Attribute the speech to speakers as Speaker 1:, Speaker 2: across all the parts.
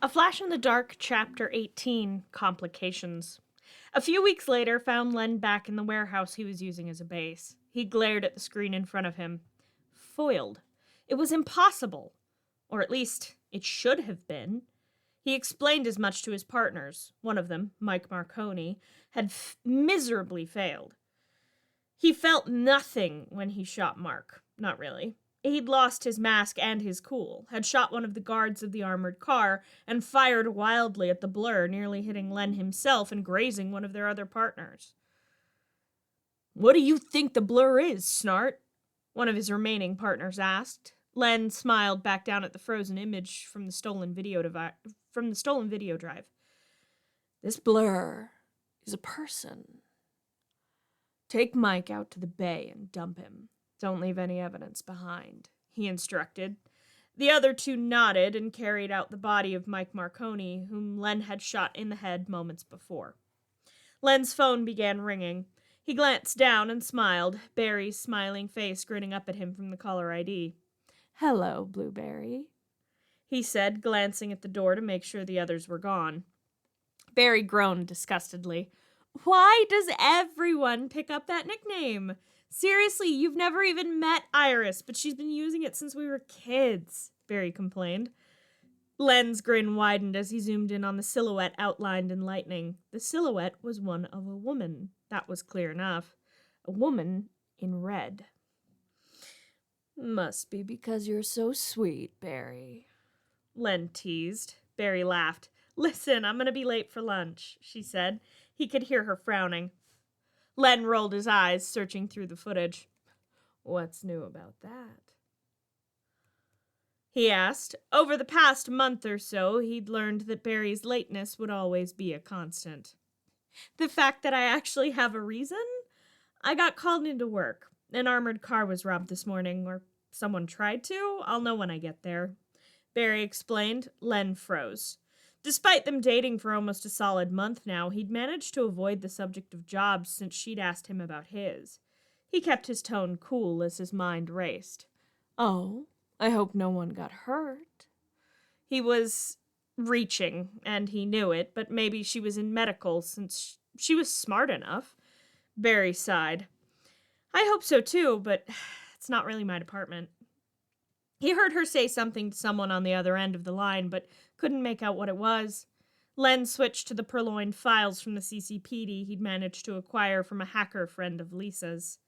Speaker 1: A Flash in the Dark, Chapter 18, Complications. A few weeks later found Len back in the warehouse he was using as a base. He glared at the screen in front of him. Foiled. It was impossible. Or at least, it should have been. He explained as much to his partners. One of them, Mike Marconi, had miserably failed. He felt nothing when he shot Mark. Not really. He'd lost his mask and his cool, had shot one of the guards of the armored car, and fired wildly at the blur, nearly hitting Len himself and grazing one of their other partners. "What do you think the blur is, Snart?" one of his remaining partners asked. Len smiled back down at the frozen image from the stolen video drive. "This blur is a person. Take Mike out to the bay and dump him. Don't leave any evidence behind," he instructed. The other two nodded and carried out the body of Mike Marconi, whom Len had shot in the head moments before. Len's phone began ringing. He glanced down and smiled, Barry's smiling face grinning up at him from the caller ID. "Hello, Blueberry," he said, glancing at the door to make sure the others were gone. Barry groaned disgustedly. "Why does everyone pick up that nickname? Seriously, you've never even met Iris, but she's been using it since we were kids," Barry complained. Len's grin widened as he zoomed in on the silhouette outlined in lightning. The silhouette was one of a woman. That was clear enough. A woman in red. "Must be because you're so sweet, Barry," Len teased. Barry laughed. "Listen, I'm going to be late for lunch," she said. He could hear her frowning. Len rolled his eyes, searching through the footage. "What's new about that?" he asked. Over the past month or so, he'd learned that Barry's lateness would always be a constant. "The fact that I actually have a reason? I got called into work. An armored car was robbed this morning, or someone tried to. I'll know when I get there," Barry explained. Len froze. Despite them dating for almost a solid month now, he'd managed to avoid the subject of jobs since she'd asked him about his. He kept his tone cool as his mind raced. "Oh, I hope no one got hurt." He was reaching, and he knew it, but maybe she was in medical since she was smart enough. Barry sighed. "I hope so too, but it's not really my department." He heard her say something to someone on the other end of the line, but couldn't make out what it was. Len switched to the purloined files from the CCPD he'd managed to acquire from a hacker friend of Lisa's.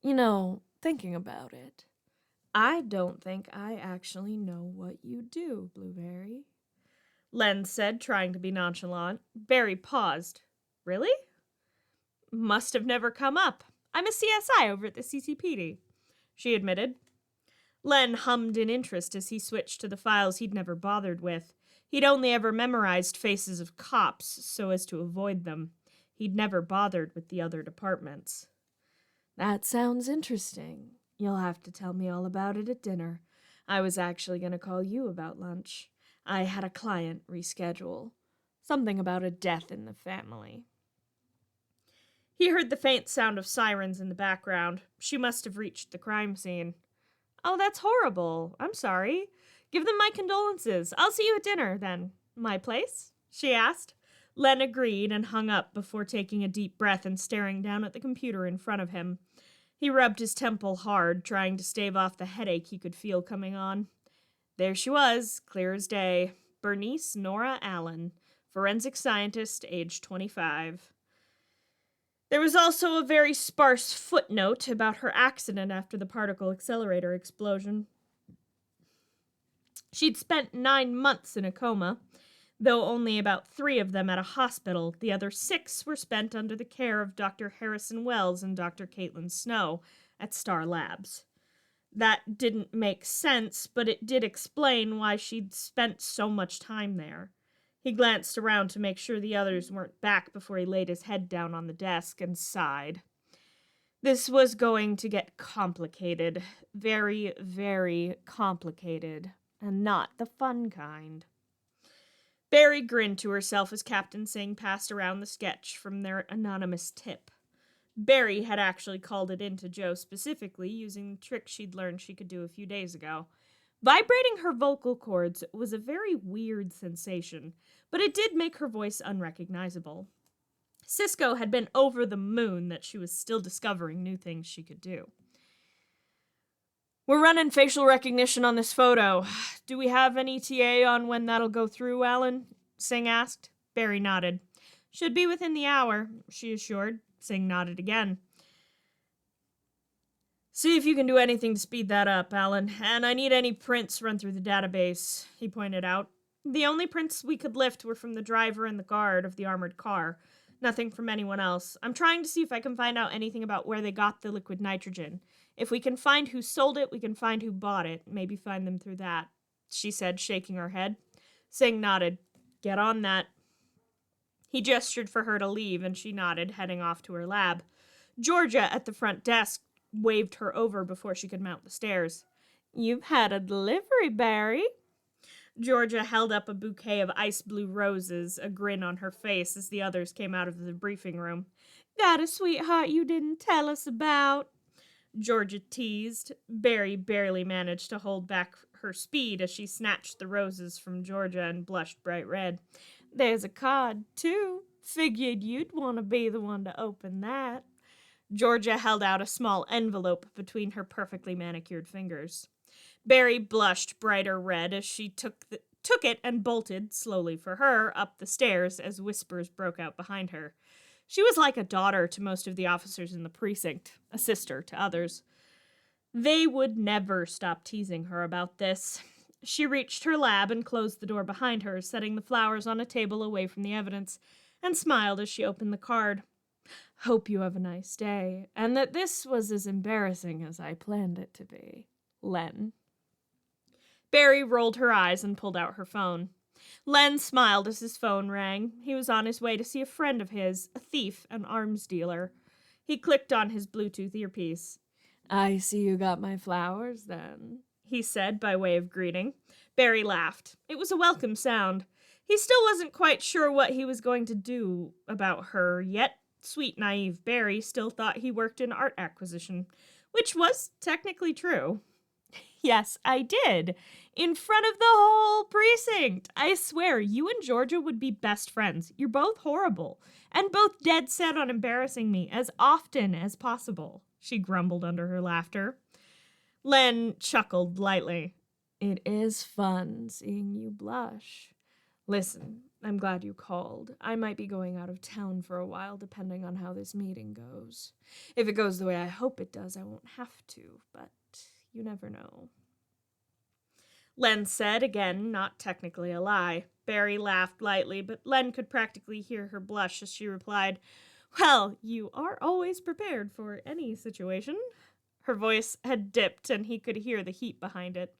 Speaker 1: Thinking about it, I don't think I actually know what you do, Blueberry," Len said, trying to be nonchalant. Barry paused. "Really?" "Must have never come up. I'm a CSI over at the CCPD," she admitted. Len hummed in interest as he switched to the files he'd never bothered with. He'd only ever memorized faces of cops so as to avoid them. He'd never bothered with the other departments. "That sounds interesting. You'll have to tell me all about it at dinner. I was actually going to call you about lunch. I had a client reschedule. Something about a death in the family." He heard the faint sound of sirens in the background. She must have reached the crime scene. "Oh, that's horrible. I'm sorry. Give them my condolences. I'll see you at dinner, then." "My place?" she asked. Len agreed and hung up before taking a deep breath and staring down at the computer in front of him. He rubbed his temple hard, trying to stave off the headache he could feel coming on. There she was, clear as day. Bernice Nora Allen, forensic scientist, age 25. There was also a very sparse footnote about her accident after the particle accelerator explosion. She'd spent 9 months in a coma, though only about 3 of them at a hospital. The other 6 were spent under the care of Dr. Harrison Wells and Dr. Caitlin Snow at Star Labs. That didn't make sense, but it did explain why she'd spent so much time there. He glanced around to make sure the others weren't back before he laid his head down on the desk and sighed. This was going to get complicated. Very, very complicated. And not the fun kind. Barry grinned to herself as Captain Singh passed around the sketch from their anonymous tip. Barry had actually called it in to Joe specifically, using the trick she'd learned she could do a few days ago. Vibrating her vocal cords was a very weird sensation, but it did make her voice unrecognizable. Cisco had been over the moon that she was still discovering new things she could do. We're running facial recognition on this photo. Do we have an ETA on when that'll go through, Allen? Singh asked. Barry nodded. Should be within the hour, she assured. Singh nodded again. See if you can do anything to speed that up, Allen. And I need any prints run through the database, he pointed out. The only prints we could lift were from the driver and the guard of the armored car. Nothing from anyone else. I'm trying to see if I can find out anything about where they got the liquid nitrogen. If we can find who sold it, we can find who bought it. Maybe find them through that, she said, shaking her head. Singh nodded. Get on that. He gestured for her to leave, and she nodded, heading off to her lab. Georgia, at the front desk, waved her over before she could mount the stairs. You've had a delivery, Barry. Georgia held up a bouquet of ice blue roses, a grin on her face as the others came out of the briefing room. Got a sweetheart you didn't tell us about? Georgia teased. Barry barely managed to hold back her speed as she snatched the roses from Georgia and blushed bright red. There's a card, too. Figured you'd want to be the one to open that. Georgia held out a small envelope between her perfectly manicured fingers. Barry blushed brighter red as she took it and bolted, slowly for her, up the stairs as whispers broke out behind her. She was like a daughter to most of the officers in the precinct, a sister to others. They would never stop teasing her about this. She reached her lab and closed the door behind her, setting the flowers on a table away from the evidence, and smiled as she opened the card. Hope you have a nice day, and that this was as embarrassing as I planned it to be. Len. Barry rolled her eyes and pulled out her phone. Len smiled as his phone rang. He was on his way to see a friend of his, a thief, an arms dealer. He clicked on his Bluetooth earpiece. I see you got my flowers, then, he said by way of greeting. Barry laughed. It was a welcome sound. He still wasn't quite sure what he was going to do about her, yet sweet, naive Barry still thought he worked in art acquisition, which was technically true. Yes, I did. In front of the whole precinct. I swear, you and Georgia would be best friends. You're both horrible, and both dead set on embarrassing me as often as possible, she grumbled under her laughter. Len chuckled lightly. It is fun seeing you blush. Listen, I'm glad you called. I might be going out of town for a while, depending on how this meeting goes. If it goes the way I hope it does, I won't have to, but you never know. Len said, again, not technically a lie. Barry laughed lightly, but Len could practically hear her blush as she replied, Well, you are always prepared for any situation. Her voice had dipped, and he could hear the heat behind it.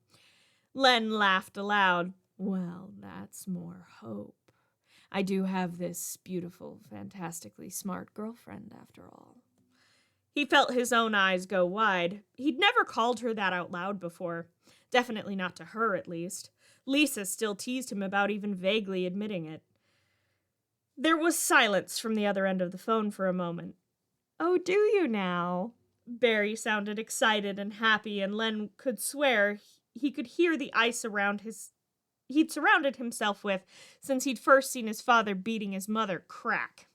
Speaker 1: Len laughed aloud. Well, that's more hope. I do have this beautiful, fantastically smart girlfriend, after all. He felt his own eyes go wide. He'd never called her that out loud before. Definitely not to her, at least. Lisa still teased him about even vaguely admitting it. There was silence from the other end of the phone for a moment. Oh, do you now? Barry sounded excited and happy, and Len could swear he could hear the ice around he'd surrounded himself with since he'd first seen his father beating his mother crack.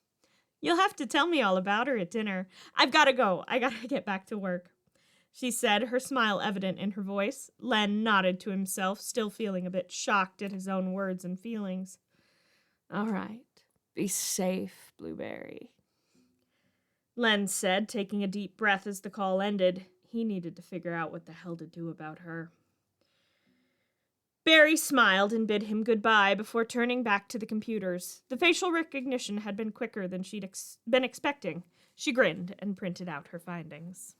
Speaker 1: You'll have to tell me all about her at dinner. I've got to go. I got to get back to work, she said, her smile evident in her voice. Len nodded to himself, still feeling a bit shocked at his own words and feelings. All right. Be safe, Blueberry, Len said, taking a deep breath as the call ended. He needed to figure out what the hell to do about her. Barry smiled and bid him goodbye before turning back to the computers. The facial recognition had been quicker than she'd been expecting. She grinned and printed out her findings.